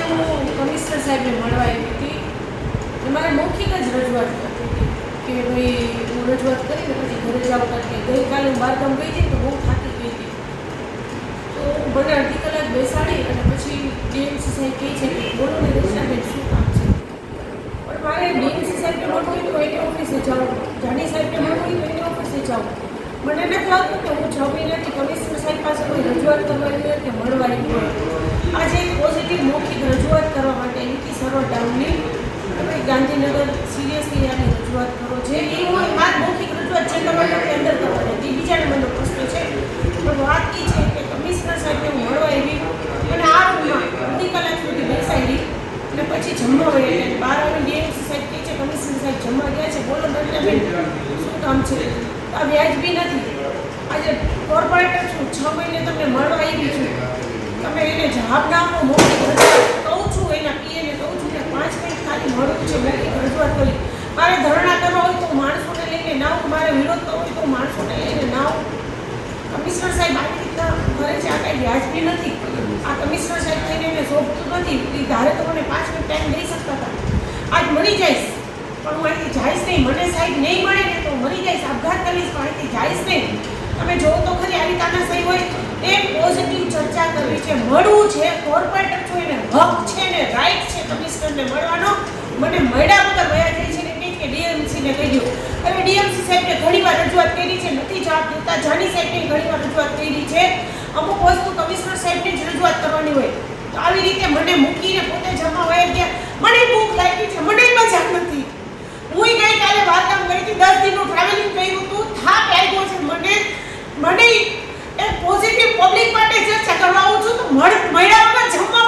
હું કમિશનર સાહેબને મળવા આવી હતી. મારે મૌખિક જ રજૂઆત કરતી હતી કે ભાઈ હું રજૂઆત કરીને પછી ઘરે જાઉં, કારણ કે ગઈકાલે હું બહારગામ ગઈ હતી તો બહુ થાકી ગઈ હતી. તો મને અડધી કલાક બેસાડી અને પછી ડીએમસી સાહેબ કહે છે કે બોલો ને રચનાબેન શું કામ છે. પણ મારે ડીએમસી સાહેબને મળવું હોય તો એની ઓફિસે જાઉં, જાની સાહેબને મળવું હોય તો એની ઓફિસે જાઉં. મને નથી લાગતું કે હું 6 મહિનાથી કમિશનર સાહેબ પાસે કોઈ રજૂઆત કરવાની હોય કે મળવાની હોય. આજે એક પોઝિટિવ મૌખિક રજૂઆત કરવા માટે નીતિ સર્વર ડાઉનની તમે ગાંધીનગર સિરિયસલી આની રજૂઆત કરો છે. એ હું મારી મૌખિક રજૂઆત છે તમારી અંદર કરવાની હતી, બીજા નંબરનો પ્રશ્ન છે. પણ વાત એ છે કે કમિશનર સાહેબને હું મળવા આવી અને આ રૂમમાં અડધી કલાક સુધી બેસાડી અને પછી જમવા વળી એટલે બહાર આવીને ડીએમસી સાહેબ કહે છે કમિશનર સાહેબ જમવા ગયા છે, બોલો દર્શનાબેન શું કામ છે. આ વ્યાજબી નથી. આજે કોર્પોરેટર છું, 6 મહિને તમને મળવા આવી છું, તમે એને જવાબ ના આપો. મૌખિક રજૂઆત કહું છું, એના પીએને કહું છું કે 5 મિનિટ ખાલી મળવું છે, મૌખિક રજૂઆત કરી. મારે ધરણા કરવા હોય તો માણસોને લઈને ના આવું, મારે વિરોધ કરવો હોય તો માણસોને લઈને ના આવું. કમિશનર સાહેબ આવી રીતના કરે છે, આ કાંઈ વ્યાજબી નથી. આ કમિશનર સાહેબ થઈને એને શોભતું નથી. એ ધારે તો મને 5 મિનિટ ટાઈમ દઈ શકતા હતા. આજ મળી જઈશ પણ હું અહીંથી જઈશ નહીં. મને સાહેબ નહીં મળે ને તો મરી જઈશ, આપઘાત કરીશ, પણ અહીંથી જઈશ નહીં. તમે જોવો તો ખરી આવી તાનાશાહી હોય. એક પોઝિટિવ ચર્ચા કરવી છે, મળવું છે. કોર્પોરેટર છો, એને હક છે ને રાઈટ છે કમિશનરને મળવાનો. મને મળ્યા વગર વયા જાય છે ને કંઈક કે ડીએમસીને કહી દો. હવે ડીએમસી સાહેબને ઘણીવાર રજૂઆત કરી છે, નથી જવાબ દેતા. જાની સાહેબને ઘણીવાર રજૂઆત કરી છે. અમુક વસ્તુ કમિશનર સાહેબને જ રજૂઆત કરવાની હોય. તો આવી રીતે મને મૂકીને પોતે જમવા વયા ગયા. મને ભૂખ લાગી છે, મને મજા નથી. હું ગઈકાલે બહારગામ ગઈ હતી, 10 દિનનું ટ્રાવેલિંગ કર્યું હતું, થાક લાગ્યો છે મને. એ પોઝિટિવ પબ્લિક માટે ચર્ચા કરવા આવું છું તો મળ્યા વગર જમવા